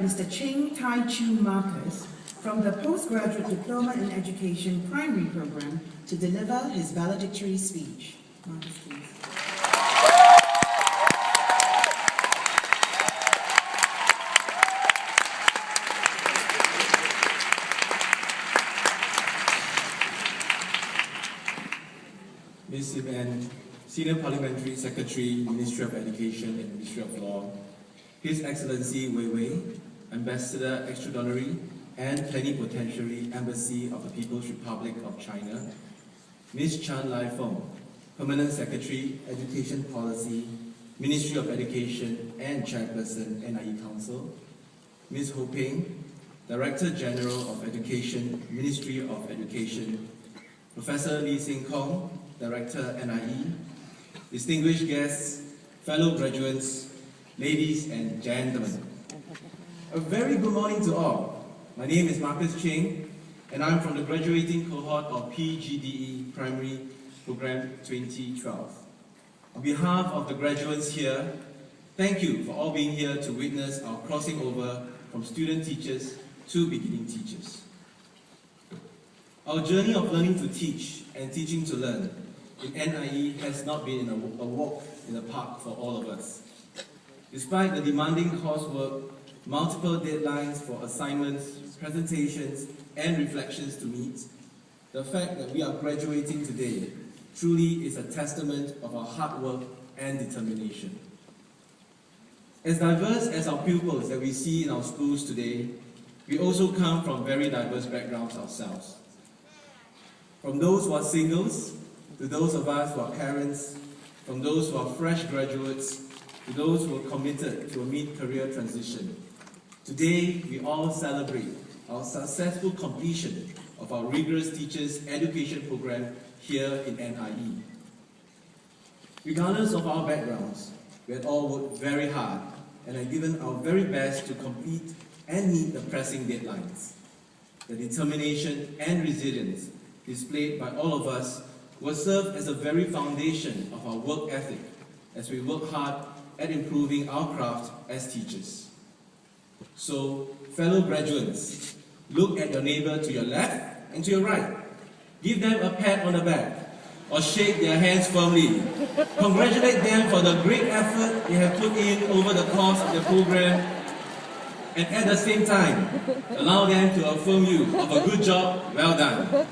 invite Mr. Cheng Tai Chu Marcus from the Postgraduate Diploma in Education Primary Program to deliver his valedictory speech. Marcus, please. Ms. Ivan, Senior Parliamentary Secretary, Ministry of Education and Ministry of Law, His Excellency Wei Wei, Ambassador Extraordinary and Plenipotentiary Embassy of the People's Republic of China, Ms. Chan Lai Feng, Permanent Secretary, Education Policy, Ministry of Education and Chairperson, NIE Council, Ms. Ho Peng, Director General of Education, Ministry of Education, Professor Lee Sing Kong, Director, NIE, distinguished guests, fellow graduates, ladies and gentlemen. A very good morning to all. My name is Marcus Cheng, and I'm from the graduating cohort of PGDE Primary Program 2012. On behalf of the graduates here, thank you for all being here to witness our crossing over from student teachers to beginning teachers. Our journey of learning to teach and teaching to learn in NIE has not been a walk in the park for all of us. Despite the demanding coursework, multiple deadlines for assignments, presentations, and reflections to meet, the fact that we are graduating today truly is a testament of our hard work and determination. As diverse as our pupils that we see in our schools today, we also come from very diverse backgrounds ourselves. From those who are singles, to those of us who are parents, from those who are fresh graduates, to those who are committed to a mid-career transition. Today, we all celebrate our successful completion of our rigorous teachers' education program here in NIE. Regardless of our backgrounds, we have all worked very hard and have given our very best to complete and meet the pressing deadlines. The determination and resilience displayed by all of us will serve as a very foundation of our work ethic as we work hard at improving our craft as teachers. So, fellow graduates, look at your neighbor to your left and to your right. Give them a pat on the back or shake their hands firmly. Congratulate them for the great effort they have put in over the course of the program, and at the same time, allow them to affirm you of a good job, well done.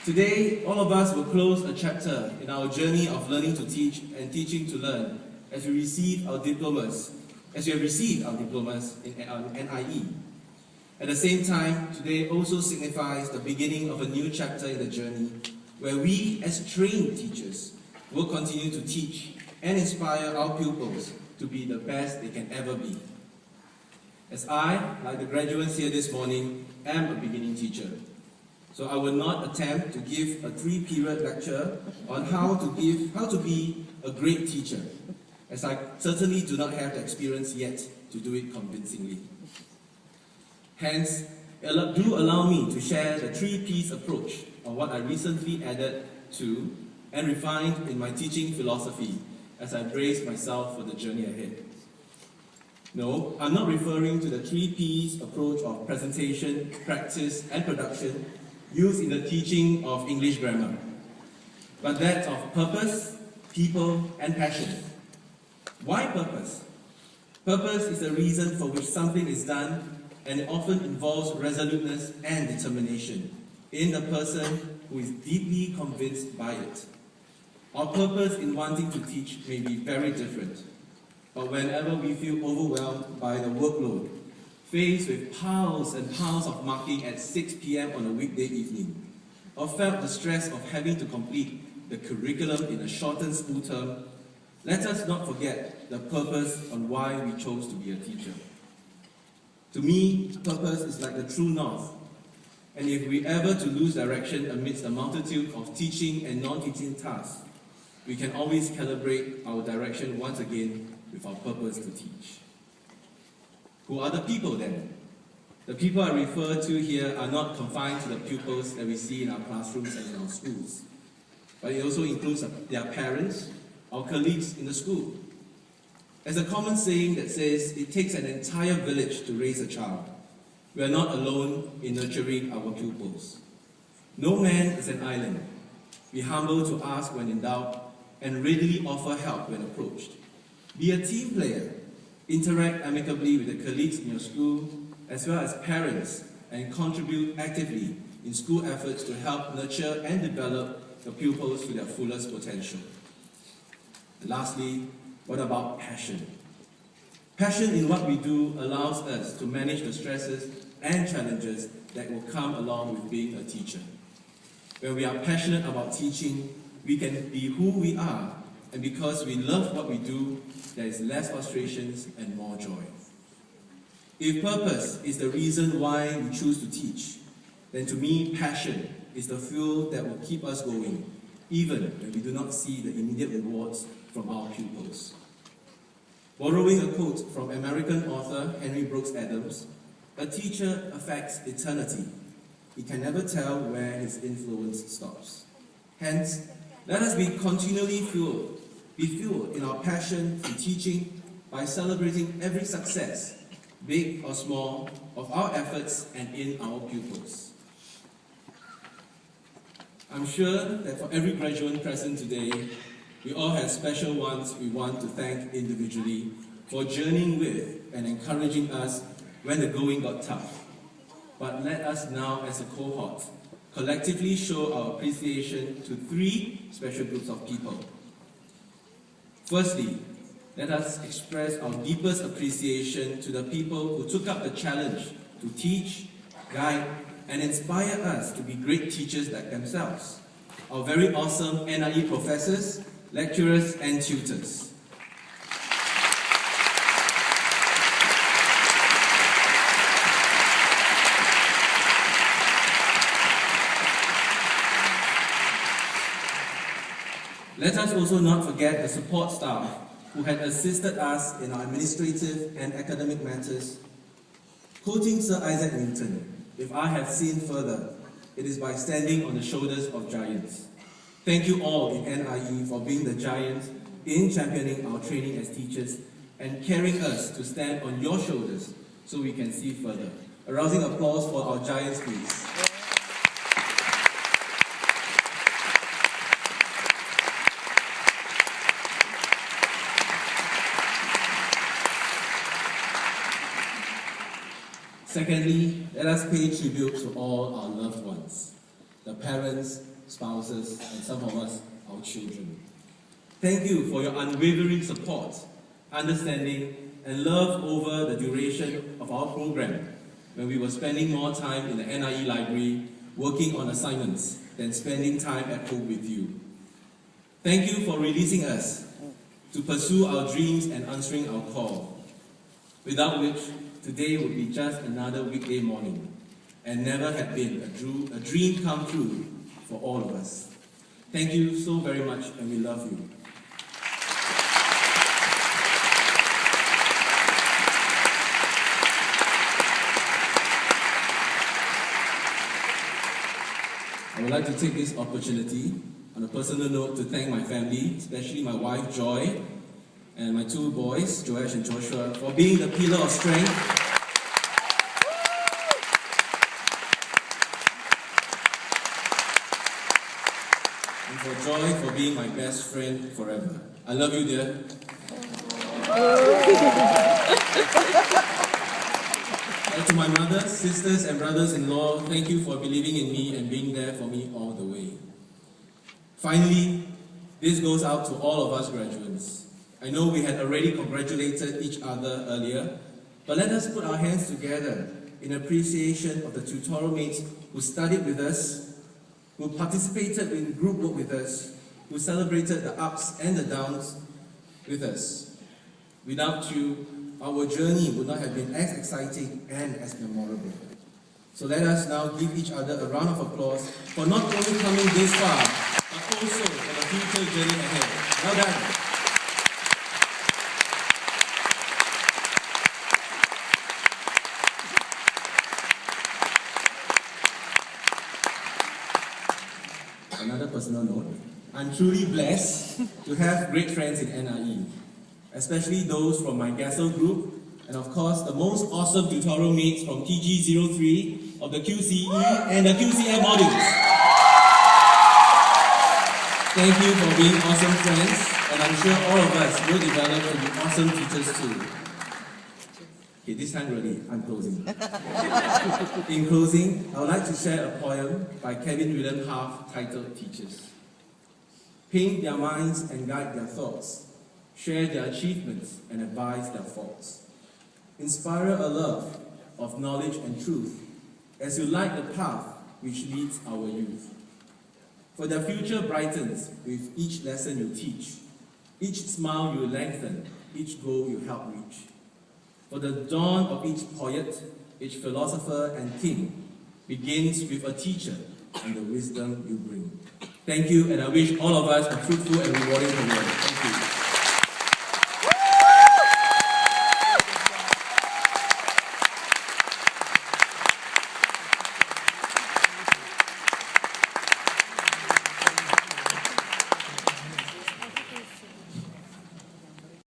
Today, all of us will close a chapter in our journey of learning to teach and teaching to learn as we receive our diplomas, as we have received our diplomas in NIE. At the same time, today also signifies the beginning of a new chapter in the journey where we, as trained teachers, will continue to teach and inspire our pupils to be the best they can ever be. As I, like the graduates here this morning, am a beginning teacher, so I will not attempt to give a 3-period lecture on how to be a great teacher, as I certainly do not have the experience yet to do it convincingly. Hence, do allow me to share the 3Ps approach on what I recently added to and refined in my teaching philosophy as I brace myself for the journey ahead. No, I'm not referring to the 3Ps approach of presentation, practice, and production used in the teaching of English grammar, but that of purpose, people, and passion. Why purpose? Purpose is the reason for which something is done, and it often involves resoluteness and determination in the person who is deeply convinced by it. Our purpose in wanting to teach may be very different, but whenever we feel overwhelmed by the workload, faced with piles and piles of marking at 6 p.m. on a weekday evening, or felt the stress of having to complete the curriculum in a shortened school term, let us not forget the purpose on why we chose to be a teacher. To me, purpose is like the true north, and if we ever to lose direction amidst the multitude of teaching and non-teaching tasks, we can always calibrate our direction once again with our purpose to teach. Who are the people then? The people I refer to here are not confined to the pupils that we see in our classrooms and in our schools, but it also includes their parents, our colleagues in the school. There's a common saying that says, it takes an entire village to raise a child. We are not alone in nurturing our pupils. No man is an island. Be humble to ask when in doubt, and readily offer help when approached. Be a team player. Interact amicably with the colleagues in your school, as well as parents, and contribute actively in school efforts to help nurture and develop the pupils to their fullest potential. And lastly, what about passion? Passion in what we do allows us to manage the stresses and challenges that will come along with being a teacher. When we are passionate about teaching, we can be who we are, and because we love what we do, there is less frustrations and more joy. If purpose is the reason why we choose to teach, then to me, passion is the fuel that will keep us going, even when we do not see the immediate rewards from our pupils. Borrowing a quote from American author Henry Brooks Adams, a teacher affects eternity. He can never tell where his influence stops. Hence, let us be continually fueled in our passion for teaching by celebrating every success, big or small, of our efforts and in our pupils. I'm sure that for every graduate present today, we all have special ones we want to thank individually for journeying with and encouraging us when the going got tough. But let us now, as a cohort, collectively show our appreciation to three special groups of people. Firstly, let us express our deepest appreciation to the people who took up the challenge to teach, guide, and inspire us to be great teachers like themselves. Our very awesome NIE professors, lecturers, and tutors. Let us also not forget the support staff who had assisted us in our administrative and academic matters. Quoting Sir Isaac Newton, if I have seen further, it is by standing on the shoulders of giants. Thank you all in NIE for being the giants in championing our training as teachers and carrying us to stand on your shoulders so we can see further. A rousing applause for our giants, please. Secondly, let us pay tribute to all our loved ones, the parents, spouses, and some of us, our children. Thank you for your unwavering support, understanding, and love over the duration of our program, when we were spending more time in the NIE library working on assignments than spending time at home with you. Thank you for releasing us to pursue our dreams and answering our call, without which today would be just another weekday morning and never had been a dream come true for all of us. Thank you so very much, and we love you. I would like to take this opportunity, on a personal note, to thank my family, especially my wife Joy, and my two boys, Joash and Joshua, for being the pillar of strength. And for Joy, for being my best friend forever. I love you, dear. And to my mother, sisters, and brothers-in-law, thank you for believing in me and being there for me all the way. Finally, this goes out to all of us graduates. I know we had already congratulated each other earlier, but let us put our hands together in appreciation of the tutorial mates who studied with us, who participated in group work with us, who celebrated the ups and the downs with us. Without you, our journey would not have been as exciting and as memorable. So let us now give each other a round of applause for not only coming this far, but also for the future journey ahead. Well done. another personal note, I'm truly blessed to have great friends in NIE, especially those from my GASL group, and of course the most awesome tutorial mates from TG03 of the QCE and the QCM modules. Thank you for being awesome friends, and I'm sure all of us will develop to be awesome teachers too. Okay, this time really, I'm closing. In closing, I would like to share a poem by Kevin William Half titled Teachers. Paint their minds and guide their thoughts, share their achievements and advise their faults. Inspire a love of knowledge and truth as you light the path which leads our youth. For their future brightens with each lesson you teach, each smile you lengthen, each goal you help reach. For the dawn of each poet, each philosopher and king begins with a teacher and the wisdom you bring. Thank you, and I wish all of us a fruitful and rewarding career. Thank you.